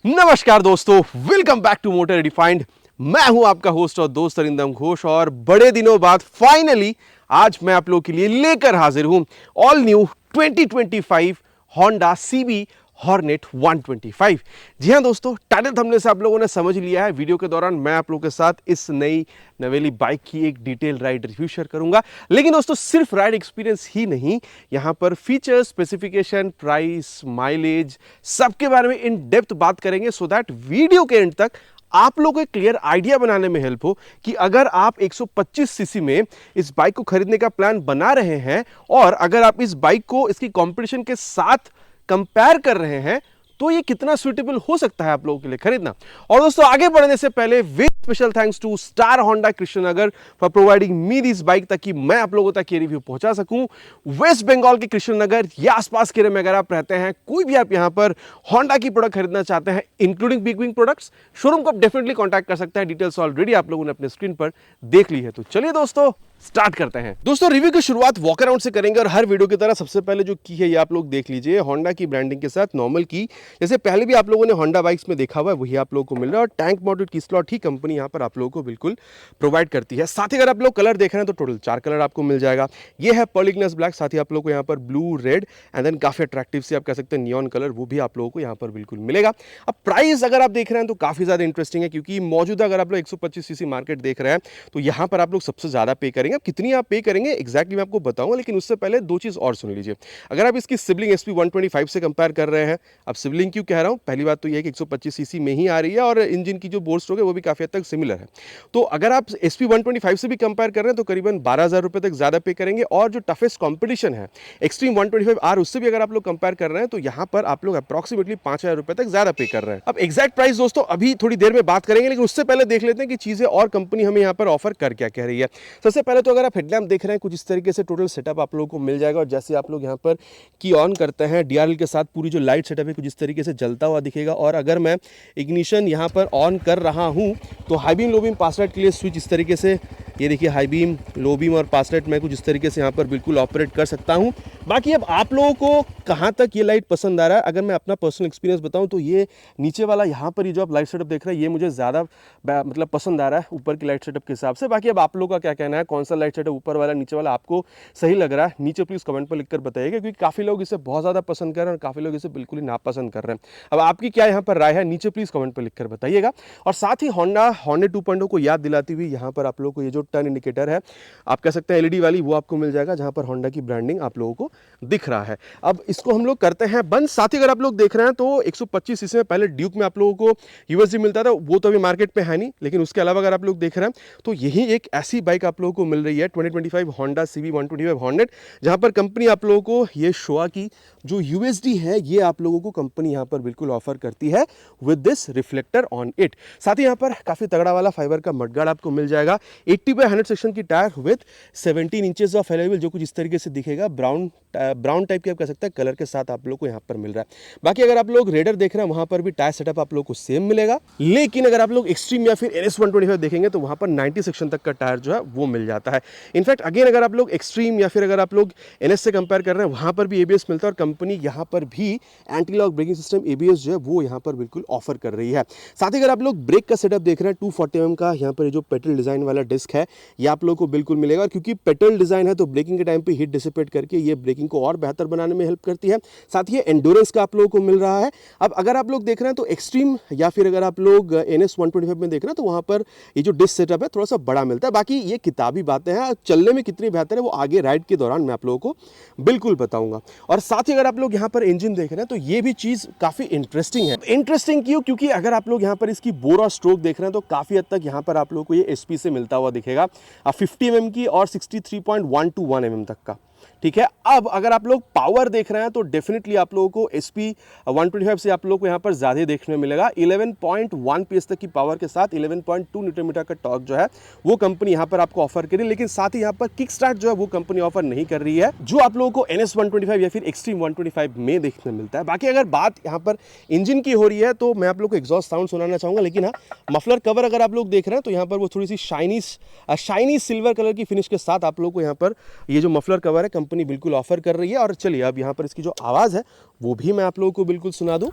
नमस्कार दोस्तों, welcome back to motor refined. मैं हूं आपका होस्ट और दोस्त अरिंदम घोष और बड़े दिनों बाद फाइनली आज मैं आप लोगों के लिए लेकर हाजिर हूं all new 2025 Honda CB hornet 125। जी हां दोस्तों, टाइटल थंबनेल से आप लोगों ने समझ लिया है। वीडियो के दौरान मैं आप लोगों के साथ इस नई नवेली बाइक की एक डिटेल राइड रिव्यू शेयर करूंगा। लेकिन दोस्तों सिर्फ राइड एक्सपीरियंस ही नहीं, यहां पर फीचर्स, स्पेसिफिकेशन, प्राइस, माइलेज सबके बारे में इन डेप्थ बात करेंगे सो दैट वीडियो के एंड तक आप लोगों को एक क्लियर आइडिया बनाने में हेल्प हो कि अगर आप 125 सीसी में इस बाइक को खरीदने का प्लान बना रहे हैं और अगर आप इस बाइक को इसकी कंपटीशन के साथ कंपेयर कर रहे हैं तो ये कितना सूटेबल हो सकता है आप लोगों के लिए खरीदना। और दोस्तों आगे बढ़ने से पहले special thanks to star Honda Krishnanagar for providing me this bike ताकि मैं आप लोगों तक ये रिव्यू पहुंचा सकूं। वेस्ट बंगाल के कृष्णनगर या आसपास के एरिया में अगर आप रहते हैं, कोई भी आप यहां पर होंडा की प्रोडक्ट खरीदना चाहते हैं including big wing products, showroom को आप डेफिनेटली कॉन्टैक्ट कर सकते हैं। डिटेल्स ऑलरेडी आप लोगों ने अपने स्क्रीन पर देख ली है। तो चलिए दोस्तों स्टार्ट करते हैं। दोस्तों रिव्यू की शुरुआत वॉक अराउंड से करेंगे और हर वीडियो की तरह सबसे पहले जो की है ये आप लोग देख लीजिए, होंडा की ब्रांडिंग के साथ नॉर्मल की, जैसे पहले भी आप लोगों ने होंडा बाइक्स में देखा हुआ है वही आप लोगों को मिल रहा है। और टैंक माउंटेड की स्लॉट ही कंपनी यहाँ पर आप लोगों को बिल्कुल प्रोवाइड करती है। साथ ही अगर आप लोग कलर देख रहे हैं तो टोटल 4 कलर आपको मिल जाएगा। ये है पर्ल इग्निस ब्लैक, साथ ही आप लोग को यहाँ पर ब्लू, रेड एंड देन काफी अट्रैक्टिव से आप कह सकते हैं नियॉन कलर, वो भी आप लोगों को यहाँ पर बिल्कुल मिलेगा। अब प्राइस अगर आप देख रहे हैं तो काफी ज्यादा इंटरेस्टिंग है क्योंकि मौजूदा अगर आप लोग 125 सीसी मार्केट देख रहे हैं तो यहाँ पर आप लोग सबसे ज्यादा पे करेंगे। अब कितनी आप पे करेंगे एग्जैक्टली मैं आपको बताऊंगा, लेकिन उससे पहले दो चीज और सुन लीजिए। अगर आप इसकी सिबलिंग एसपी 125 से कंपेयर कर रहे हैं, अब सिबलिंग क्यों कह रहा हूं, पहली बात तो यह है कि 125 सीसी में ही आ रही है और इंजन की जो बोर स्ट्रोक है वो भी काफी हद तक सिमिलर है। तो अगर आप एसपी 125 से भी कंपेयर कर रहे हैं तो करीबन 12,000 रुपए तक ज्यादा पे करेंगे। और जो टफेस्ट कॉम्पिटिशन है एक्सट्रीम 125R, उससे भी अगर आप लोग कंपेयर कर रहे हैं तो यहां पर आप लोग अप्रॉक्सीमेटली 5,000 रुपए तक ज्यादा पे कर रहे हैं। अब एग्जैक्ट प्राइस दोस्तों अभी थोड़ी देर में बात करेंगे, लेकिन उससे पहले देख लेते हैं कि चीजें और कंपनी हमें यहां पर ऑफर कर क्या कह रही है। सबसे पहले तो अगर आप हेडलैम्प देख रहे हैं कुछ इस तरीके से टोटल सेटअप आप लोगों को मिल जाएगा। और जैसे आप लोग यहाँ पर की ऑन करते हैं, डीआरएल के साथ पूरी जो लाइट सेटअप है कुछ इस तरीके से जलता हुआ दिखेगा। और अगर मैं इग्निशन यहाँ पर ऑन कर रहा हूँ तो हाई बीम, लो बीम, पास लाइट के लिए स्विच इस तरीके से, ये देखिए हाई बीम, लो बीम और पास लाइट मैं कुछ इस तरीके से यहाँ पर बिल्कुल ऑपरेट कर सकता हूँ। बाकी अब आप लोगों को कहाँ तक ये लाइट पसंद आ रहा है, अगर मैं अपना पर्सनल एक्सपीरियंस बताऊँ तो ये नीचे वाला यहाँ पर ये जो आप लाइट सेटअप देख रहे हैं ये मुझे ज़्यादा मतलब पसंद आ रहा है ऊपर की लाइट सेटअप के हिसाब से। बाकी अब आप लोगों का क्या कहना है, कौन सा लाइट सेटअप ऊपर वाला नीचे वाला आपको सही लग रहा है, नीचे प्लीज कमेंट पर लिखकर बताइएगा, क्योंकि काफी लोग इसे बहुत ज्यादा पसंद कर रहे हैं और काफी लोग इसे बिल्कुल ही नापसंद कर रहे हैं। अब आपकी क्या यहाँ पर राय है, नीचे प्लीज कमेंट पर लिखकर बताइएगा। और साथ ही होंडा हॉर्नेट 2.0 को याद दिलाती हुई यहाँ पर आप लोगों को ये जो टर्न इंडिकेटर है, आप कह सकते हैं एलईडी वाली, वो आपको मिल जाएगा जहां पर होंडा की ब्रांडिंग आप लोगों को दिख रहा है। अब इसको हम लोग करते हैं बंद। साथ ही अगर आप लोग देख रहे हैं तो 125 सीसी में पहले ड्यूक में आप लोगों को यूएसडी मिलता था, वो तो अभी मार्केट में है नहीं, लेकिन उसके अलावा अगर आप लोग देख रहे हैं तो यही एक ऐसी बाइक आप लोगों को मिल रही है 2025 होंडा सीबी 125 हॉर्नेट, जहां पर कंपनी आप लोगों को ये शोआ की जो यूएसडी है ये आप लोगों को कंपनी यहां पर बिल्कुल ऑफर करती है with this reflector on it. साथ ही यहां पर काफी तगड़ा वाला फाइबर का मडगार्ड आपको मिल जाएगा। 80/100 सेक्शन की tyre with 17 inches of alloy, जो कुछ इस तरीके से दिखेगा, ब्राउन टाइप के आप कह सकते हैं कलर के साथ आप लोग को यहां पर मिल रहा है। बाकी अगर आप लोग रेडर देख रहे हैं वहां पर भी टायर सेटअप आप लोग को सेम मिलेगा, लेकिन अगर आप लोग एक्सट्रीम या फिर NS 125 देखेंगे तो वहां पर 90 सेक्शन तक का टायर जो है वो मिल जाता है। इनफैक्ट अगेन अगर आप लोग एक्सट्रीम या फिर अगर आप लोग NS से कंपेयर कर रहे हैं वहां पर भी ABS मिलता है और कंपनी यहां पर भी anti lock braking system ABS जो है वो यहां पर बिल्कुल ऑफर कर रही है। साथ ही अगर आप लोग ब्रेक का सेटअप देख रहे हैं 240 mm का यहां पर जो पेटल डिजाइन वाला डिस्क है ये आप लोग को बिल्कुल मिलेगा। और क्योंकि पेटल डिजाइन है तो ब्रेकिंग के टाइम पे हीट डिसिपेट करके ये ब्रेकिंग को और बेहतर बनाने में हेल्प करती है। साथ ही एंडोरेंस का आप लोगों को मिल रहा है। अब अगर आप लोग देख रहे हैं तो एक्सट्रीम या फिर अगर आप लोग NS 125 में देख रहे हैं तो वहां पर ये जो डिस्क सेटअप है थोड़ा सा बड़ा मिलता है। बाकी ये किताबी बातें हैं, चलने में कितनी बेहतर है वो आगे राइड के दौरान मैं आप लोगों को बिल्कुल बताऊंगा। और साथ ही अगर आप लोग यहाँ पर इंजन देख रहे हैं तो ये भी चीज काफी इंटरेस्टिंग है। इंटरेस्टिंग क्यों, क्योंकि अगर आप लोग यहाँ पर इसकी बोर और स्ट्रोक देख रहे हैं तो काफी हद तक यहाँ पर आप लोगों को ये SP से मिलता हुआ दिखेगा, 50 mm की और 63.121 mm तक का, ठीक है। अब अगर आप लोग पावर देख रहे हैं तो डेफिनेटली आप लोगों को SP 125 से आप लोगों को यहाँ पर ज्यादा देखने में मिलेगा। 11.1 PS तक की पावर के साथ 11.2 न्यूटन मीटर का टॉर्क जो है वो कंपनी यहाँ पर आपको ऑफर करी, लेकिन साथ ही यहाँ पर किक स्टार्ट जो है वो कंपनी ऑफर नहीं कर रही है, जो आप लोगों को NS 125 या फिर एक्सट्रीम 125 में देखने मिलता है। बाकी अगर बात यहाँ पर इंजन की हो रही है तो मैं आप लोग को एग्जॉस्ट साउंड सुनाना चाहूंगा, लेकिन हाँ मफलर कवर अगर आप लोग देख रहे हैं तो यहाँ पर वो थोड़ी सी शाइनी सिल्वर कलर की फिनिश के साथ आप लोग को यहाँ पर ये जो मफलर कवर है कंपनी बिल्कुल ऑफर कर रही है। और चलिए अब यहाँ पर इसकी जो आवाज़ है वो भी मैं आप लोगों को बिल्कुल सुना दूं।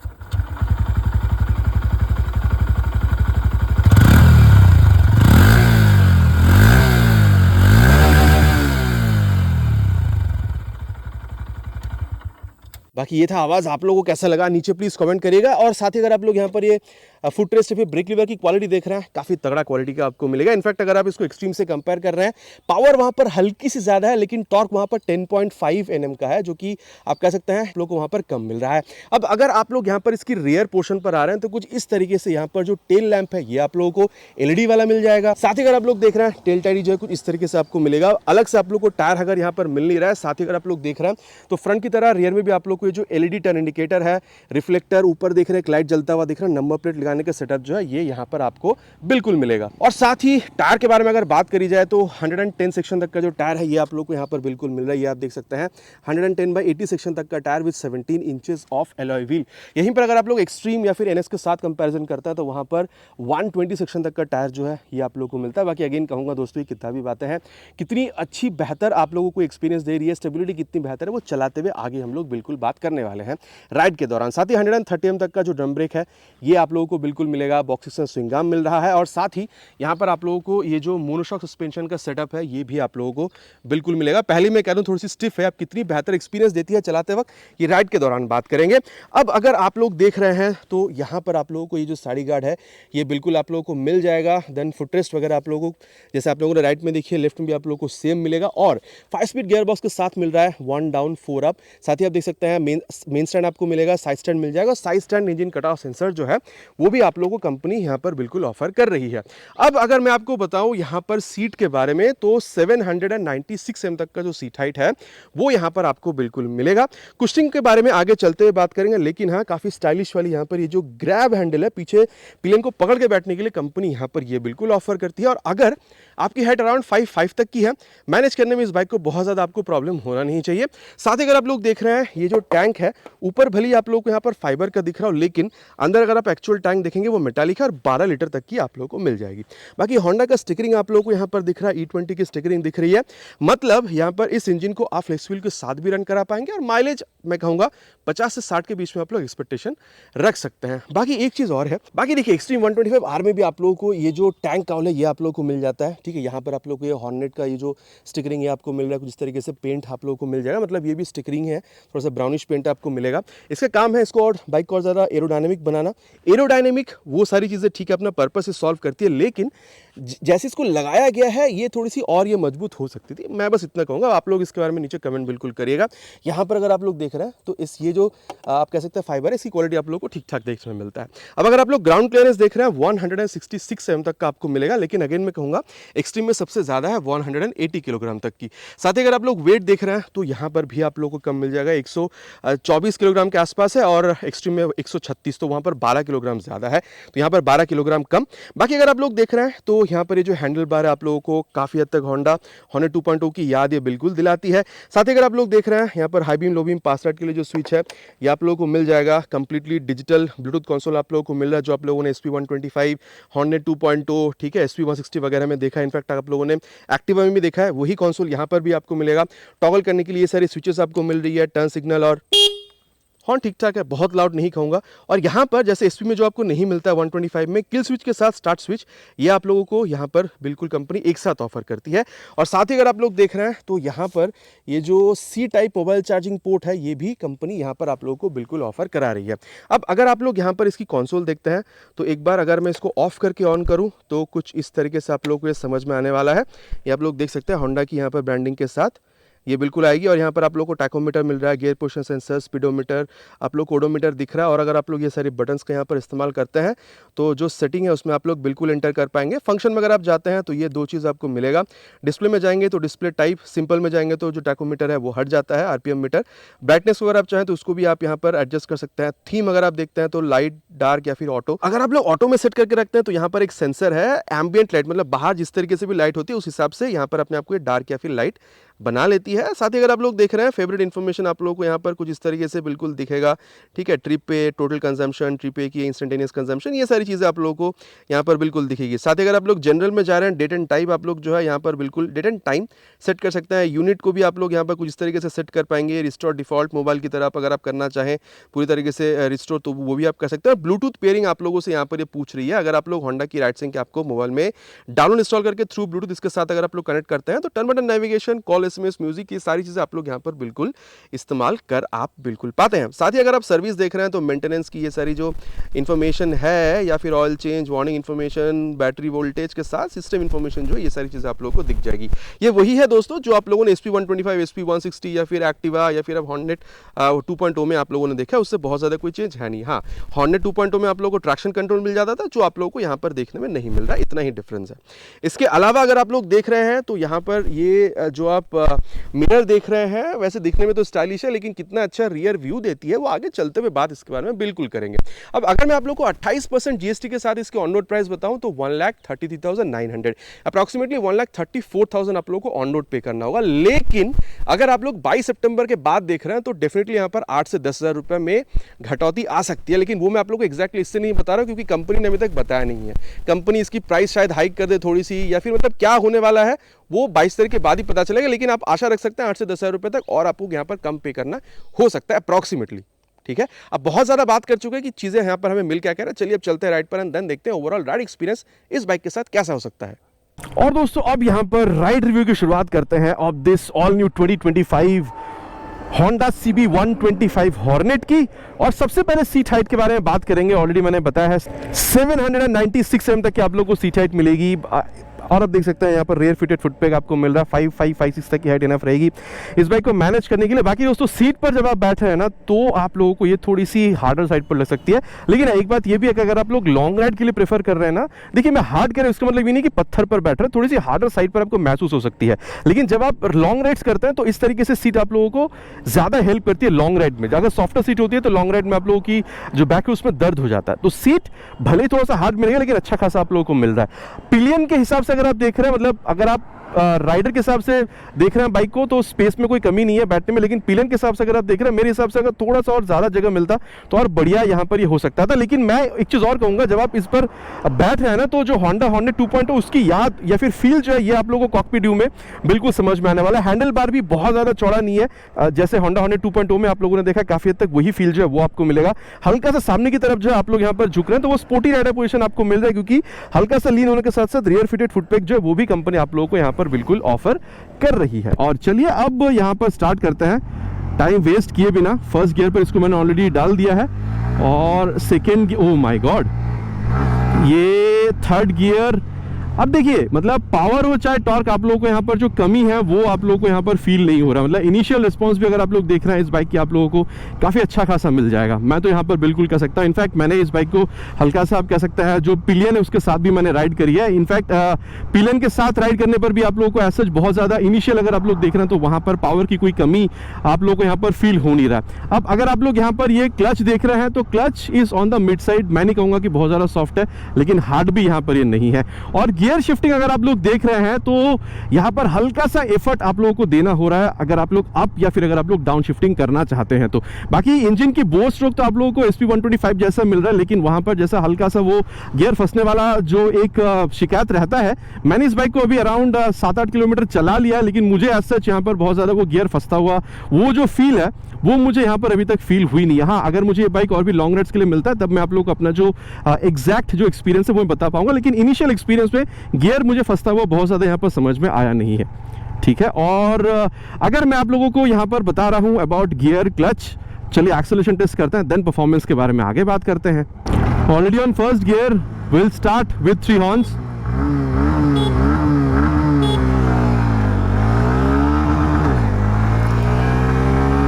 बाकी ये था आवाज़, आप लोगों को कैसा लगा नीचे प्लीज़ कमेंट करिएगा। और साथ ही अगर आप लोग यहाँ पर ये फुट रेस्ट या फिर ब्रेक लीवर की क्वालिटी देख रहे हैं, काफ़ी तगड़ा क्वालिटी का आपको मिलेगा। इनफैक्ट अगर आप इसको एक्सट्रीम से कंपेयर कर रहे हैं, पावर वहाँ पर हल्की सी ज़्यादा है, लेकिन टॉर्क वहाँ पर 10.5 Nm का है, जो कि आप कह सकते हैं आप लोग को वहाँ पर कम मिल रहा है। अब अगर आप लोग यहाँ पर इसकी रियर पोर्शन पर आ रहे हैं तो कुछ इस तरीके से यहाँ पर जो टेल लैंप है ये आप लोगों को LED वाला मिल जाएगा। साथ ही अगर आप लोग देख रहे हैं टेल टाइड जो है कुछ इस तरीके से आपको मिलेगा। अलग से आप लोग को टायर अगर यहाँ पर मिल नहीं रहा है, साथ ही अगर आप लोग देख रहे हैं तो फ्रंट की तरह रियर में भी आप लोग को ये जो LED टर्न इंडिकेटर है, रिफ्लेक्टर ऊपर देख रहे हैं, लाइट जलता हुआ दिख रहा है, नंबर प्लेट लगाने का सेटअप जो है ये यहाँ पर आपको बिल्कुल मिलेगा। और साथ ही टायर के बारे में अगर बात करी जाए तो 110 सेक्शन तक का जो टायर है ये आप लोग को यहाँ पर बिल्कुल मिल रहा है। ये आप देख सकते हैं 110/80 सेक्शन तक का tyre with 17 inches of alloy wheel. यहीं पर अगर आप लोग एक्सट्रीम या फिर NS के साथ कंपैरिजन करता है तो वहाँ पर 120 सेक्शन तक का टायर जो है ये आप लोग को मिलता है। बाकी अगेन कहूँगा दोस्तों, ये कितना भी बातें हैं, कितनी अच्छी बेहतर आप लोगों को एक्सपीरियंस दे रही है, स्टेबिलिटी कितनी बेहतर है, वो चलाते हुए आगे हम लोग बिल्कुल बात करने वाले हैं राइड के दौरान। साथ ही 130 mm तक का जो ड्रम ब्रेक है ये आप लोगों को बिल्कुल मिलेगा। बॉक्स स्विंग आर्म मिल रहा है। और साथ ही यहाँ पर आप लोगों को ये जो मोनोशॉक सस्पेंशन का सेटअप है ये भी आप लोगों को बिल्कुल मिलेगा। पहले मैं कह दूं थोड़ी सी स्टिफ है, आप कितनी बेहतर एक्सपीरियंस देती है चलाते वक्त ये राइड के दौरान बात करेंगे। अब अगर आप लोग देख रहे हैं तो यहाँ पर आप लोगों को ये जो साइड गार्ड है ये बिल्कुल आप लोगों को मिल जाएगा। देन फुटरेस्ट वगैरह आप लोगों को जैसे आप लोगों ने राइट में देखिए, लेफ्ट में भी आप लोगों को सेम मिलेगा। और 5 स्पीड गियर बॉक्स के साथ मिल रहा है 1 डाउन 4 अप। साथ ही आप देख सकते हैं मेन स्टैंड आपको मिलेगा, साइड स्टैंड मिल जाएगा। Side stand engine cut off sensor जो है वो भी आप लोगों को कंपनी यहाँ पर बिल्कुल ऑफर कर रही है। अब अगर मैं आपको बताऊं यहाँ पर सीट के बारे में तो 796 mm तक का जो सीट हाइट है वो यहाँ पर आपको बिल्कुल मिलेगा। कुशनिंग के बारे में आगे चलते हुए बात करेंगे, लेकिन हाँ काफ़ी स्टाइलिश वाली यहाँ पर ये जो ग्रैब हैंडल है पीछे पिलियन को पकड़ के बैठने के लिए कंपनी यहाँ पर ये बिल्कुल ऑफर करती है। और अगर आपकी हाइट अराउंड 5'5" तक की है, मैनेज करने में इस बाइक को बहुत ज़्यादा आपको प्रॉब्लम होना नहीं चाहिए। साथ ही अगर आप लोग देख रहे हैं ये जो टैंक है ऊपर भले ही आप लोग को यहाँ पर फाइबर का दिख रहा हो, लेकिन अंदर अगर आप एक्चुअल टैंक देखेंगे वो मेटालिक है और 12 लीटर तक की आप लोग को मिल जाएगी। बाकी होंडा का स्टिकरिंग आप लोगों को यहाँ पर दिख रहा है, E20 की स्टिकरिंग दिख रही है। मतलब यहाँ पर इस इंजन को आप फ्लेक्स व्हील के साथ भी रन करा पाएंगे और माइलेज मैं कहूँगा 50 से 60 के बीच में आप लोग एक्सपेक्टेशन रख सकते हैं। बाकी एक चीज़ और है, बाकी देखिए एक्सट्रीम 125R में भी आप लोगों को ये जो टैंक काउल है ये आप लोगों को मिल जाता है। ठीक है, यहाँ पर आप लोग को ये हॉर्नेट का ये जो स्टिकरिंग है आपको मिल रहा है, कुछ इस तरीके से पेंट आप लोगों को मिल जाएगा। मतलब ये भी स्टिकरिंग है, थोड़ा सा ब्राउनिश पेंट आपको मिलेगा। इसका काम है इसको और बाइक को और ज़्यादा एरोडायनेमिक बनाना। एरोडायनेमिक वो सारी चीज़ें ठीक है अपना पर्पस से सॉल्व करती है, लेकिन जैसे इसको लगाया गया है ये थोड़ी सी और ये मजबूत हो सकती थी। मैं बस इतना कहूँगा, आप लोग इसके बारे में नीचे कमेंट बिल्कुल करिएगा। यहाँ पर अगर आप लोग देख रहे हैं तो इस ये जो आप कह सकते हैं फाइबर है, इसकी क्वालिटी आप लोग को ठीक ठाक देखने में मिलता है। अब अगर आप लोग ग्राउंड क्लियरेंस देख रहे हैं 166 mm तक का आपको मिलेगा, लेकिन अगेन मैं कहूँगा एक्सट्रीम में सबसे ज़्यादा है 180 किलोग्राम तक की। साथ ही अगर आप लोग वेट देख रहे हैं तो यहाँ पर भी आप लोग को कम मिल जाएगा, 124 किलोग्राम के आसपास है और एक्सट्रीम में 136, तो वहाँ पर 12 किलोग्राम ज़्यादा है, तो यहाँ पर 12 किलोग्राम कम। बाकी अगर आप लोग देख रहे हैं तो यहाँ पर ये जो हैंडल बार है आप लोगों को काफ़ी हद तक होंडा हॉर्नेट 2.0 की याद ये बिल्कुल दिलाती है। साथ ही अगर आप लोग देख रहे हैं यहाँ पर हाई बीम लो बीम पास लाइट के लिए जो स्विच है ये आप लोगों को मिल जाएगा। कंप्लीटली डिजिटल ब्लूटूथ कंसोल आप लोगों को मिल रहा है, जो आप लोगों ने SP125 हॉर्नेट 2.0 ठीक है SP160 वगैरह में देखा है। इनफैक्ट आप लोगों ने एक्टिवा में भी देखा है, वही कंसोल यहाँ पर भी आपको मिलेगा। टॉगल करने के लिए सारी स्विचेस आपको मिल रही है, टर्न सिग्नल और हॉर्न ठीक ठाक है, बहुत लाउड नहीं कहूँगा। और यहाँ पर जैसे SP में जो आपको नहीं मिलता है 125 में, किल स्विच के साथ स्टार्ट स्विच ये आप लोगों को यहाँ पर बिल्कुल कंपनी एक साथ ऑफर करती है। और साथ ही अगर आप लोग देख रहे हैं तो यहाँ पर ये जो C type mobile charging port है ये भी कंपनी यहाँ पर आप लोगों को बिल्कुल ऑफर करा रही है। अब अगर आप लोग यहाँ पर इसकी कंसोल देखते हैं तो एक बार अगर मैं इसको ऑफ करके ऑन करूँ तो कुछ इस तरीके से आप लोगों को ये समझ में आने वाला है। ये आप लोग देख सकते हैं होंडा की यहाँ पर ब्रांडिंग के साथ ये बिल्कुल आएगी। और यहाँ पर आप लोग को टैकोमीटर मिल रहा है, गियर पोजीशन सेंसर, स्पीडोमीटर, आप लोग को ओडोमीटर दिख रहा है। और अगर आप लोग ये सारे बटन्स का यहाँ पर इस्तेमाल करते हैं तो जो सेटिंग है उसमें आप लोग बिल्कुल एंटर कर पाएंगे। फंक्शन में अगर आप जाते हैं तो ये दो चीज़ आपको मिलेगा। डिस्प्ले में जाएंगे तो डिस्प्ले टाइप, सिंपल में जाएंगे तो जो टैकोमीटर है वो हट जाता है, RPM मीटर। ब्राइटनेस अगर आप चाहें तो उसको भी आप यहाँ पर एडजस्ट कर सकते हैं। थीम अगर आप देखते हैं तो लाइट, डार्क या फिर ऑटो। अगर आप लोग ऑटो में सेट करके रखते हैं तो यहाँ पर एक सेंसर है, एम्बियंट लाइट, मतलब बाहर जिस तरीके से भी लाइट होती है उस हिसाब से यहाँ पर अपने आपको ये डार्क या फिर लाइट बना लेती है। साथ ही अगर आप लोग देख रहे हैं फेवरेट इन्फॉर्मेशन आप लोगों को यहाँ पर कुछ इस तरीके से बिल्कुल दिखेगा। ठीक है, ट्रिप पे टोटल कंजम्पशन, ट्रिप पे की इंस्टेंटेनियस कंजम्पशन, ये सारी चीज़ें आप लोगों को यहाँ पर बिल्कुल दिखेगी। साथ ही अगर आप लोग जनरल में जा रहे हैं, डेट एंड टाइम आप लोग जो है यहाँ पर बिल्कुल डेट एंड टाइम सेट कर सकते हैं। यूनिट को भी आप लोग यहाँ पर कुछ इस तरीके से सेट कर पाएंगे। रिस्टोर डिफॉल्ट मोबाइल की तरह अगर आप करना चाहें पूरी तरीके से रिस्टोर तो वो भी आप कर सकते हैं। ब्लूटूथ पेयरिंग आप लोगों से यहाँ पर ये पूछ रही है। अगर आप लोग होंडा की राइट सिंक आपको मोबाइल में डाउनलोड इंस्टॉल करके थ्रू ब्लूटूथ इसके साथ अगर आप लोग कनेक्ट करते हैं तो turn button navigation, call SMS music, ये सारी चीज़ें आप लोग यहाँ पर बिल्कुल इस्तेमाल कर आप बिल्कुल पाते हैं। साथ ही अगर आप सर्विस देख रहे हैं तो मेंटेनेंस की ये सारी जो इन्फॉर्मेशन है या फिर oil change, warning information, battery voltage के साथ सिस्टम इन्फॉर्मेशन जो है, ये सारी चीज़ें आप लोगों को दिख जाएगी। ये वही है दोस्तों जो आप लोगों ने SP125, SP160 या फिर एक्टिवा या फिर अब हॉर्नेट 2.0 में आप लोगों ने देखा, उससे बहुत ज़्यादा कोई चेंज है नहीं। हाँ, हॉर्नेट 2.0 में आप लोगों को ट्रैक्शन कंट्रोल मिल जाता था, जो आप लोगों को यहाँ पर देखने में नहीं मिल रहा, इतना ही डिफरेंस है। इसके अलावा अगर आप लोग देख रहे हैं तो यहाँ पर ये जो आप मिरर देख रहे हैं, वैसे दिखने में तो स्टाइलिश है, लेकिन कितना अच्छा रियर व्यू देती है वो आगे चलते हुए बात इसके बारे में बिल्कुल करेंगे। अब अगर मैं आप लोग को 28% GST के साथ इसके ऑन रोड प्राइस बताऊं तो 1,33,900, अप्रॉक्सीमेटली 1,34,000 आप लोगों को ऑन रोड पे करना होगा। लेकिन अगर आप लोग 22 सितंबर के बाद देख रहे हैं तो डेफिनेटली यहाँ पर 8 से 10,000 रुपए में घटौती आ सकती है, लेकिन वो मैं आप लोग को एक्जैक्टली इससे नहीं बता रहा हूँ क्योंकि कंपनी ने अभी तक बताया नहीं है। कंपनी इसकी प्राइस शायद हाइक कर दे थोड़ी सी, या फिर मतलब क्या होने वाला है वो 22 तारीख के बाद ही पता चलेगा, लेकिन आप आशा रख सकते हैं 8 से 10,000 रुपए तक और आपको यहाँ पर कम पे करना हो सकता है अप्रॉक्सीमेटली। ठीक है, अब बहुत ज्यादा बात कर चुके हैं कि चीजें यहाँ पर हमें मिल क्या कह रहा है। चलिए अब चलते हैं राइड पर एंड देन देखते हैं ओवरऑल राइड एक्सपीरियंस इस बाइक के साथ कैसा हो सकता है। और दोस्तों अब यहाँ पर राइड रिव्यू की शुरुआत करते हैं of this all new 2025 Honda CB125 hornet की। और सबसे पहले सीट हाइट के बारे में बात करेंगे। ऑलरेडी मैंने बताया है 796 mm तक की आप लोग को सीट हाइट मिलेगी, और आप देख सकते हैं यहाँ पर रेयर फिटेड फुटपैक आपको मिल रहा है। 5.5-5.6 तक की हाइट इनफ रहेगी इस बाइक को मैनेज करने के लिए। बाकी दोस्तों सीट पर जब आप बैठ रहे हैं ना तो आप लोगों को ये थोड़ी सी हार्डर साइड पर लग सकती है, लेकिन एक बात ये भी है कि अगर आप लोग लॉन्ग राइड के लिए प्रेफर कर रहे हैं ना, देखिए मैं हार्ड कह रहा हूँ इसका मतलब ये नहीं कि पत्थर पर बैठ रहे हैं, थोड़ी सी हार्डर साइड पर आपको महसूस हो सकती है। लेकिन जब आप लॉन्ग राइड्स करते हैं तो इस तरीके से सीट आप लोगों को ज्यादा हेल्प करती है लॉन्ग राइड में। अगर सॉफ्टर सीट होती है तो लॉन्ग राइड में आप लोगों की जो बैक है उसमें दर्द हो जाता है, तो सीट भले थोड़ा सा हार्ड मिलेगा लेकिन अच्छा खासा आप लोगों को मिल रहा है। पिलियन के हिसाब से अगर आप देख रहे हैं, मतलब अगर आप राइडर के हिसाब से देख रहे हैं बाइक को तो स्पेस में कोई कमी नहीं है बैठने में, लेकिन पिलियन के हिसाब से अगर आप देख रहे हैं, मेरे हिसाब से अगर थोड़ा सा और ज्यादा जगह मिलता तो और बढ़िया यहाँ पर ये हो सकता था। लेकिन मैं एक चीज और कहूंगा, जब आप इस पर बैठ रहे हैं ना तो जो होंडा हॉर्नेट 2.0 उसकी याद या फिर फील जो है ये आप लोगों को कॉकपिट व्यू में बिल्कुल समझ में आने वाला है। हैंडल बार भी बहुत ज्यादा चौड़ा नहीं है, जैसे होंडा हॉर्नेट 2.0 में आप लोगों ने देखा काफी हद तक वही फील जो है वो आपको मिलेगा। हल्का सा सामने की तरफ जो है आप लोग यहाँ पर झुक रहे हैं तो वो स्पोर्टी राइडर पोजीशन आपको मिल रहा है, क्योंकि हल्का सा लीन होने के साथ साथ रियर फिटेड फुटपैक जो है वो भी कंपनी आप लोगों को यहाँ पर बिल्कुल ऑफर कर रही है। और चलिए अब यहाँ पर स्टार्ट करते हैं टाइम वेस्ट किए बिना। फर्स्ट गियर पर इसको मैंने ऑलरेडी डाल दिया है और सेकेंड, ओह माय गॉड, ये थर्ड गियर। अब देखिए मतलब पावर हो चाहे टॉर्क, आप लोगों को यहाँ पर जो कमी है वो आप लोगों को यहाँ पर फील नहीं हो रहा। मतलब इनिशियल रिस्पांस भी अगर आप लोग देख रहे हैं इस बाइक की आप लोगों को काफ़ी अच्छा खासा मिल जाएगा, मैं तो यहाँ पर बिल्कुल कह सकता हूँ। इनफैक्ट मैंने इस बाइक को हल्का सा आप कह सकते हैं जो पिलियन है उसके साथ भी मैंने राइड करी है। इनफैक्ट पिलियन के साथ राइड करने पर भी आप लोगों को ऐसा बहुत ज़्यादा इनिशियल अगर आप लोग देख रहे हैं तो वहाँ पर पावर की कोई कमी आप लोगों को यहाँ पर फील हो नहीं रहा। अब अगर आप लोग यहाँ पर ये क्लच देख रहे हैं तो clutch is on the mid side, मैं नहीं कहूँगा कि बहुत ज़्यादा सॉफ्ट है लेकिन हार्ड भी यहाँ पर ये नहीं है। और गियर शिफ्टिंग अगर आप लोग देख रहे हैं तो यहां पर हल्का सा एफर्ट आप लोगों को देना हो रहा है अगर आप लोग अप या फिर अगर आप लोग डाउन शिफ्टिंग करना चाहते हैं तो। बाकी इंजन की बोर स्ट्रोक तो आप लोगों को SP125 जैसा मिल रहा है, लेकिन वहां पर जैसा हल्का सा वो गियर फंसने वाला जो एक शिकायत रहता है, मैंने इस बाइक को अभी अराउंड 7-8 किलोमीटर चला लिया, लेकिन मुझे एज सच यहाँ पर बहुत ज्यादा वो गियर फंसता हुआ वो जो फील है वो मुझे यहाँ पर अभी तक फील हुई नहीं। हाँ, अगर मुझे ये बाइक और भी लॉन्ग राइड्स के लिए मिलता है तब मैं आप लोग को अपना जो एग्जैक्ट जो एक्सपीरियंस है वो बता पाऊंगा, लेकिन इनिशियल एक्सपीरियंस में गियर मुझे फंसता हुआ बहुत ज़्यादा यहाँ पर समझ में आया नहीं है। ठीक है, और अगर मैं आप लोगों को यहाँ पर बता रहा हूँ अबाउट गियर क्लच, चलिए एक्सेलरेशन टेस्ट करते हैं, देन परफॉर्मेंस के बारे में आगे बात करते हैं। Already on first gear, will start with 3 horns.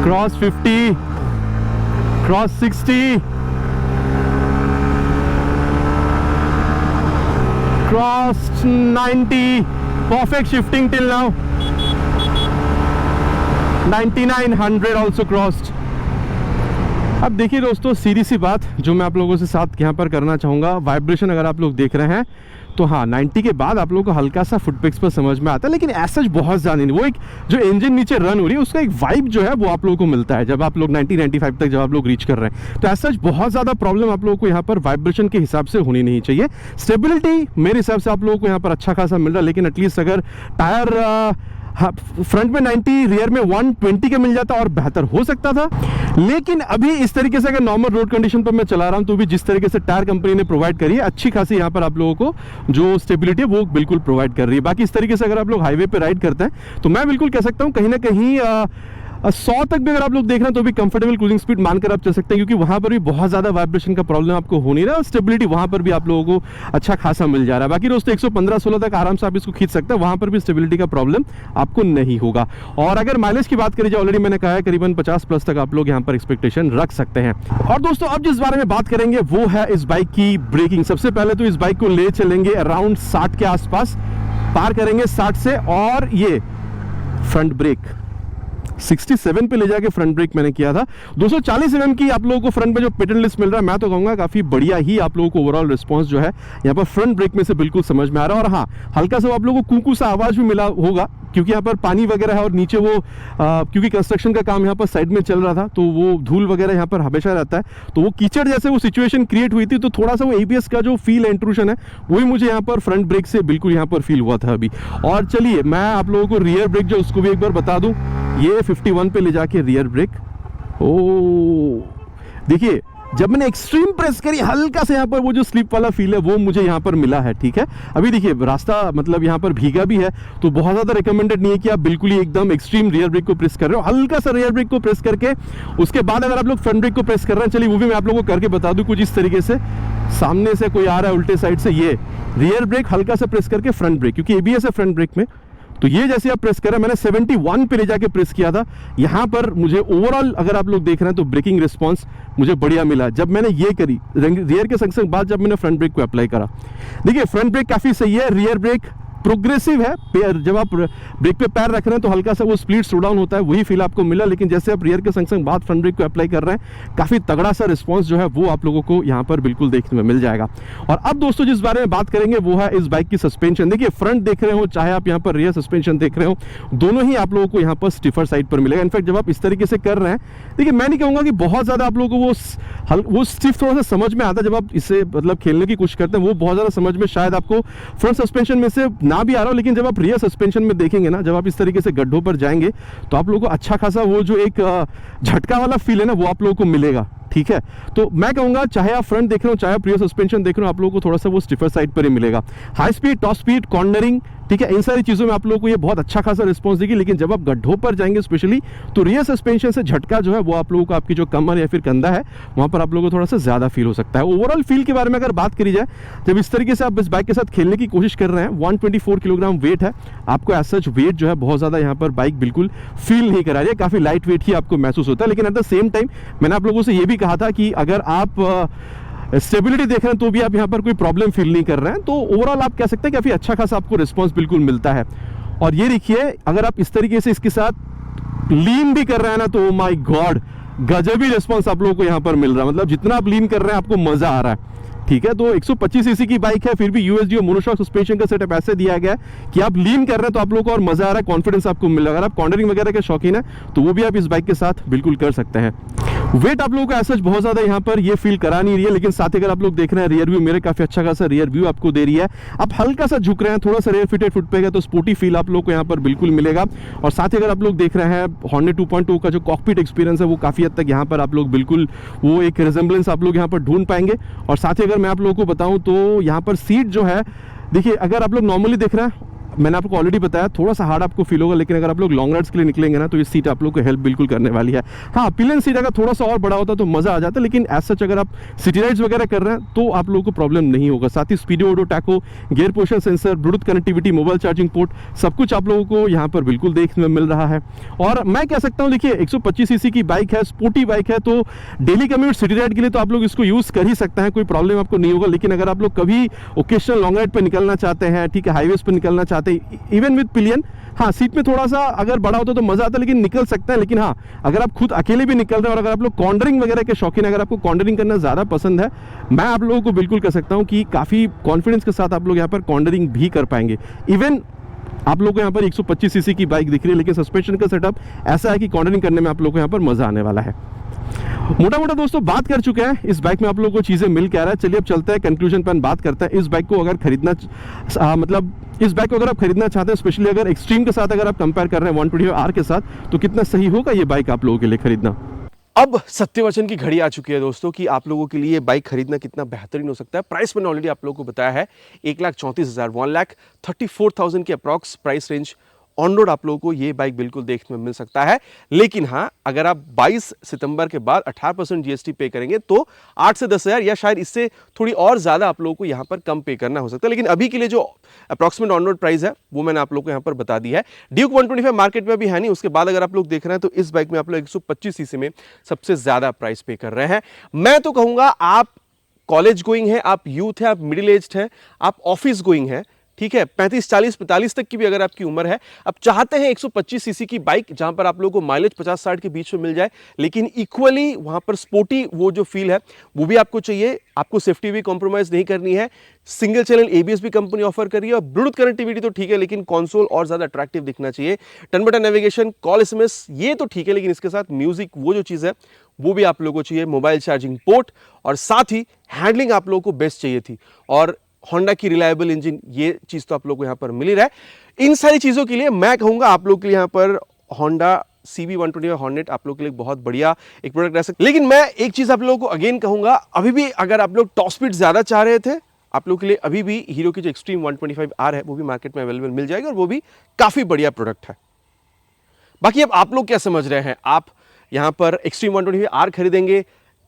Cross 50, cross 60, cross 90, perfect shifting till now, 99, 100 also crossed। अब देखिए दोस्तों, सीधी सी बात जो मैं आप लोगों से साथ यहाँ पर करना चाहूँगा, वाइब्रेशन अगर आप लोग देख रहे हैं तो हाँ 90 के बाद आप लोगों को हल्का सा फुटपेक्स पर समझ में आता है, लेकिन ऐसा बहुत ज़्यादा नहीं। वो एक जो इंजन नीचे रन हो रही है उसका एक वाइब जो है वो आप लोगों को मिलता है जब आप लोग 90-95 तक जब आप लोग रीच कर रहे हैं, तो ऐसा बहुत ज़्यादा प्रॉब्लम आप लोगों को यहाँ पर वाइब्रेशन के हिसाब से होनी नहीं चाहिए। स्टेबिलिटी मेरे हिसाब से आप लोगों को यहाँ पर अच्छा खासा मिल रहा है, लेकिन एटलीस्ट अगर टायर हाँ, फ्रंट में 90, रियर में 120 का मिल जाता और बेहतर हो सकता था। लेकिन अभी इस तरीके से अगर नॉर्मल रोड कंडीशन पर मैं चला रहा हूं तो भी जिस तरीके से टायर कंपनी ने प्रोवाइड करी है, अच्छी खासी यहाँ पर आप लोगों को जो स्टेबिलिटी है वो बिल्कुल प्रोवाइड कर रही है। बाकी इस तरीके से अगर आप लोग हाईवे पे राइड करते हैं तो मैं बिल्कुल कह सकता हूँ कहीं ना कहीं 100 तक भी अगर आप लोग देख रहे हैं तो भी कंफर्टेबल क्रूजिंग स्पीड मानकर आप चल सकते हैं, क्योंकि वहां पर भी बहुत ज्यादा वाइब्रेशन का प्रॉब्लम आपको हो नहीं रहा, और स्टेबिलिटी वहां पर भी आप लोगों को अच्छा खासा मिल जा रहा है। बाकी दोस्तों 115-16 तक आराम से आप इसको खींच सकते हैं, वहां पर भी स्टेबिलिटी का प्रॉब्लम आपको नहीं होगा। और अगर माइलेज की बात करी जाए, ऑलरेडी मैंने कहा है करीबन 50+ तक आप लोग यहाँ पर एक्सपेक्टेशन रख सकते हैं। और दोस्तों अब जिस बारे में बात करेंगे वो है इस बाइक की ब्रेकिंग। सबसे पहले तो इस बाइक को ले चलेंगे अराउंड 60 के आसपास, पार करेंगे 60 से, और ये फ्रंट ब्रेक 67 पे ले जाके फ्रंट ब्रेक मैंने किया था। 240 mm की आप लोगों को फ्रंट में जो पेटेंट लिस्ट मिल रहा है, मैं तो कहूंगा काफी बढ़िया ही आप लोगों को ओवरऑल रिस्पांस जो है यहाँ पर फ्रंट ब्रेक में से बिल्कुल समझ में आ रहा है। और हाँ, हल्का सा आप लोगों को कूकू सा आवाज भी मिला होगा, क्योंकि यहाँ पर पानी वगैरह है और नीचे वो क्योंकि कंस्ट्रक्शन का काम यहाँ पर साइड में चल रहा था तो वो धूल वगैरह यहाँ पर हमेशा रहता है, तो वो कीचड़ जैसे वो सिचुएशन क्रिएट हुई थी, तो थोड़ा सा वो ABS का जो फील इंट्रूशन है वही मुझे यहाँ पर फ्रंट ब्रेक से बिल्कुल यहाँ पर फील हुआ था अभी। और चलिए मैं आप लोगों को रियर ब्रेक जो उसको भी एक बार बता दूं, ये 51 पे ले जाके रियर ब्रेक, ओ देखिए जब मैंने एक्सट्रीम प्रेस करी, हल्का से यहाँ पर वो जो स्लिप वाला फील है वो मुझे यहाँ पर मिला है। ठीक है, अभी देखिए रास्ता मतलब यहाँ पर भीगा भी है, तो बहुत ज़्यादा रिकमेंडेड नहीं है कि आप बिल्कुल ही एकदम एक्सट्रीम रियर ब्रेक को प्रेस कर रहे हो। हल्का सा रियर ब्रेक को प्रेस करके उसके बाद अगर आप लोग फ्रंट ब्रेक को प्रेस कर रहे हैं, चलिए वो भी मैं आप लोगों को करके बता दूँ कुछ इस तरीके से। सामने से कोई आ रहा है उल्टे साइड से, ये रियर ब्रेक हल्का सा प्रेस करके फ्रंट ब्रेक, क्योंकि ABS है फ्रंट ब्रेक में, तो ये जैसे आप प्रेस करें, मैंने 71 पे ले जाके प्रेस किया था। यहाँ पर मुझे ओवरऑल अगर आप लोग देख रहे हैं तो ब्रेकिंग रिस्पांस मुझे बढ़िया मिला जब मैंने ये करी रियर के संग बाद जब मैंने फ्रंट ब्रेक को अप्लाई करा। देखिए फ्रंट ब्रेक काफी सही है, रियर ब्रेक प्रोग्रेसिव है, जब आप ब्रेक पे पैर रख रहे हैं तो हल्का सा वो स्पीड स्लो डाउन होता है, वही फील आपको मिला। लेकिन जैसे आप रियर के संग बाद फ्रंट ब्रेक को अप्लाई कर रहे हैं, काफी तगड़ा सा रिस्पांस जो है वो आप लोगों को यहाँ पर बिल्कुल देखने में मिल जाएगा। और अब दोस्तों जिस बारे में बात करेंगे वो है इस बाइक की सस्पेंशन। देखिए फ्रंट देख रहे हो चाहे आप यहाँ पर रियर सस्पेंशन देख रहे हो, दोनों ही आप लोगों को यहाँ पर स्टिफर साइड पर मिलेगा। इनफैक्ट जब आप इस तरीके से कर रहे हैं, देखिए मैं नहीं कहूंगा कि बहुत ज्यादा आप लोगों को वो स्टिफ थोड़ा सा समझ में आता है जब आप इससे मतलब खेलने की कोशिश करते हैं, वो बहुत ज्यादा समझ में शायद आपको फ्रंट सस्पेंशन में से ना भी आ रहा हो। लेकिन जब आप रियर सस्पेंशन में देखेंगे ना, जब आप इस तरीके से गड्ढों पर जाएंगे तो आप लोगों को अच्छा खासा वो जो एक झटका वाला फील है ना, वो आप लोगों को मिलेगा। ठीक है, तो मैं कहूंगा चाहे आप फ्रंट देख रहे हो चाहे आप रियर सस्पेंशन देख रहे हो, आप लोगों को थोड़ा सा वो स्टिफर साइड पर ही मिलेगा। High speed, top speed, cornering, ठीक है, इन सारी चीजों में आप लोगों को ये बहुत अच्छा खासा रिस्पांस देगी। लेकिन जब आप गड्ढों पर जाएंगे स्पेशली, तो रियर सस्पेंशन से झटका जो है वो आप लोगों को आपकी जो कमर या फिर कंधा है वहां पर आप लोगों को थोड़ा सा ज्यादा फील हो सकता है। ओवरऑल फील के बारे में अगर बात करी जाए, जब इस तरीके से आप इस बाइक के साथ खेलने की कोशिश कर रहे हैं, 124 किलोग्राम वेट है, आपको एज सच वेट जो है बहुत ज्यादा यहाँ पर बाइक बिल्कुल फील नहीं करा रही है, काफी लाइट वेट ही आपको महसूस होता है। लेकिन एट द सेम टाइम मैंने आप लोगों से ये भी कहा था कि अगर आप स्टेबिलिटी देख रहे हैं तो भी आप यहाँ पर कोई प्रॉब्लम फील नहीं कर रहे हैं, तो ओवरऑल आप कह सकते हैं काफी अच्छा खासा आपको रिस्पांस बिल्कुल मिलता है। और ये देखिए अगर आप इस तरीके से इसके साथ लीन भी कर रहे हैं ना, तो माय गॉड गजब ही रिस्पांस आप लोगों को यहाँ पर मिल रहा है। मतलब जितना आप लीन कर रहे हैं आपको मजा आ रहा है। ठीक है, तो 125 सीसी की बाइक है, फिर भी USD और मोनोशॉक सस्पेंशन का सेटअप ऐसे दिया गया है कि आप लीन कर रहे हैं तो आप लोगों को और मजा आ रहा है, कॉन्फिडेंस आपको मिल रहा है। अगर आप कॉर्नरिंग वगैरह के शौकीन है तो वो भी आप इस बाइक के साथ बिल्कुल कर सकते हैं। वेट आप लोगों को ऐसा बहुत ज्यादा यहाँ पर ये फील करा नहीं रही है, लेकिन साथ ही अगर आप लोग देख रहे हैं रियर व्यू मेरे काफी अच्छा खासा रियर व्यू आपको दे रही है। आप हल्का सा झुक रहे हैं, थोड़ा सा रेयर फिटेड फुट पे गया तो स्पोर्टी फील आप लोग को यहाँ पर बिल्कुल मिलेगा। और साथ ही अगर आप लोग देख रहे हैं हॉर्नेट 2.2 का जो कॉकपिट एक्सपीरियंस है वो काफी हद तक यहाँ पर आप लोग बिल्कुल वो एक रिजेंबलेंस आप लोग यहाँ पर ढूंढ पाएंगे। और साथ ही अगर मैं आप लोगों को बताऊं तो यहाँ पर सीट जो है, देखिए अगर आप लोग नॉर्मली देख रहे हैं, मैंने आपको ऑलरेडी बताया थोड़ा सा हार्ड आपको फील होगा, लेकिन अगर आप लोग लॉन्ग राइड्स के लिए निकलेंगे ना तो ये सीट आप लोग को हेल्प बिल्कुल करने वाली है। हाँ, पिलियन सीट अगर थोड़ा सा और बड़ा होता तो मजा आ जाता, लेकिन एज सच अगर आप सिटी राइड्स वगैरह कर रहे हैं तो आप लोगों को प्रॉब्लम नहीं होगा। साथ ही speedo odo tacho, gear position sensor, Bluetooth connectivity, mobile charging port, सब कुछ आप लोगों को यहाँ पर बिल्कुल देखने में मिल रहा है। और मैं कह सकता हूँ देखिए 125 सीसी की बाइक है, स्पोर्टी बाइक है, तो डेली कम्यूट सिटी राइड के लिए तो आप लोग इसको यूज कर ही सकते हैं, कोई प्रॉब्लम आपको नहीं होगा। लेकिन अगर आप लोग कभी ओकेशनल लॉन्ग राइड पर निकलना चाहते हैं, ठीक है, हाईवेज पर निकलना चाहते हैं इवन पिलियन, हाँ सीट में थोड़ा सा अगर बड़ा होता तो मजा आता, लेकिन निकल सकता है। लेकिन हाँ, अगर आप खुद अकेले भी निकल रहे हैं और अगर आप लोग कॉर्नरिंग वगैरह के शौकीन, अगर आपको कॉर्नरिंग करना ज्यादा पसंद है, मैं आप लोगों को बिल्कुल कह सकता हूं कि काफी कॉन्फिडेंस के साथ आप लोग यहाँ पर कॉर्नरिंग भी कर पाएंगे। इवन आप लोगों को यहाँ पर 125 सीसी की बाइक दिख रही है, लेकिन सस्पेंशन का सेटअप ऐसा है कि कॉर्नरिंग करने में आप लोगों को यहाँ पर मजा आने वाला है। मोटा मोटा दोस्तों बात कर चुके हैं इस बाइक में, आप लोगों को चीज़ें मिल के आ रहा है। चलिए अब चलते हैं कंक्लूजन पर, बात करते हैं इस बाइक को अगर खरीदना मतलब इस बाइक को अगर आप खरीदना चाहते हैं, स्पेशली अगर एक्सट्रीम के साथ अगर आप कंपेयर कर रहे हैं 125R के साथ, तो कितना सही होगा ये बाइक आप लोगों के लिए खरीदना। अब सत्यवचन की घड़ी आ चुकी है दोस्तों कि आप लोगों के लिए बाइक खरीदना कितना बेहतरीन हो सकता है। प्राइस मैंने ऑलरेडी आप लोगों को बताया है, 1,34,000 1,34,000 की approx price range on road आप लोगों को ये बाइक बिल्कुल देखने में मिल सकता है। लेकिन हाँ, अगर आप 22 सितंबर के बाद 18% जीएसटी पे करेंगे तो 8 से 10 हज़ार या शायद इससे थोड़ी और ज़्यादा आप लोगों को यहाँ पर कम पे करना हो सकता है। लेकिन अभी के लिए जो अप्रॉक्सीमेट ऑन रोड प्राइस है वो मैंने आप लोगों को यहाँ पर बता दी है। ड्यूक 125 मार्केट में अभी है नहीं, उसके बाद अगर आप लोग देख रहे हैं तो इस बाइक में आप लोग 125 सीसी में सबसे ज़्यादा प्राइस पे कर रहे हैं। मैं तो कहूँगा आप कॉलेज गोइंग है, आप यूथ है, आप मिडिल एज्ड है, आप ऑफिस गोइंग है, ठीक है, 35, 40, 45 तक की भी अगर आपकी उम्र है, आप चाहते हैं 125 सीसी की बाइक जहां पर आप लोगों को माइलेज 50-60 के बीच में मिल जाए, लेकिन इक्वली वहां पर स्पोर्टी वो जो फील है वो भी आपको चाहिए, आपको सेफ्टी भी कॉम्प्रोमाइज नहीं करनी है, सिंगल चैनल एबीएस भी कंपनी ऑफर कर रही है और ब्लूटूथ कनेक्टिविटी तो ठीक है, लेकिन कंसोल और ज्यादा अट्रैक्टिव दिखना चाहिए। Turn button navigation, call SMS ये तो ठीक है, लेकिन इसके साथ म्यूजिक वो जो चीज है वो भी आप लोगों को चाहिए, मोबाइल चार्जिंग पोर्ट, और साथ ही हैंडलिंग आप लोगों को बेस्ट चाहिए थी, और होंडा की रिलायबल इंजन, ये चीज तो आप लोगों को यहां पर मिल ही रहा है। इन सारी चीजों के लिए मैं कहूंगा आप लोगों के लिए यहां पर होंडा CB125 हॉर्नेट आप लोगों के लिए बहुत बढ़िया एक प्रोडक्ट रह सकता है। लेकिन मैं एक चीज आप लोगों को अगेन कहूंगा, अभी भी अगर आप लोग टॉप स्पीड ज्यादा चाह रहे थे, आप लोगों के लिए अभी भी हीरो की जो एक्सट्रीम 125R है वो भी मार्केट में अवेलेबल मिल जाएगी और वो भी काफी बढ़िया प्रोडक्ट है। बाकी अब आप लोग क्या समझ रहे हैं, आप यहां पर एक्सट्रीम 125R खरीदेंगे,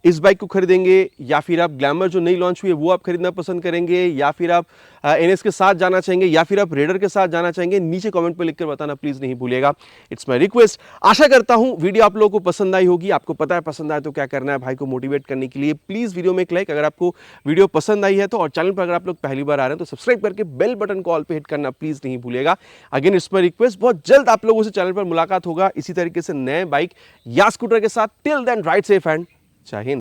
इस बाइक को खरीदेंगे, या फिर आप ग्लैमर जो नई लॉन्च हुई है वो आप खरीदना पसंद करेंगे, या फिर आप NS के साथ जाना चाहेंगे, या फिर आप रेडर के साथ जाना चाहेंगे? नीचे कमेंट पे लिखकर बताना प्लीज नहीं भूलिएगा, इट्स माय रिक्वेस्ट। आशा करता हूं वीडियो आप लोगों को पसंद आई होगी। आपको पता है पसंद आए तो क्या करना है, भाई को मोटिवेट करने के लिए प्लीज वीडियो में एक लाइक, अगर आपको वीडियो पसंद आई है तो, और चैनल पर अगर आप लोग पहली बार आ रहे हैं तो सब्सक्राइब करके बेल बटन को ऑल पे हिट करना प्लीज नहीं भूलिएगा। अगेन इट्स माय रिक्वेस्ट, बहुत जल्द आप लोगों से चैनल पर मुलाकात होगा इसी तरीके से नए बाइक या स्कूटर के साथ। Till then ride safe and जय हिंद।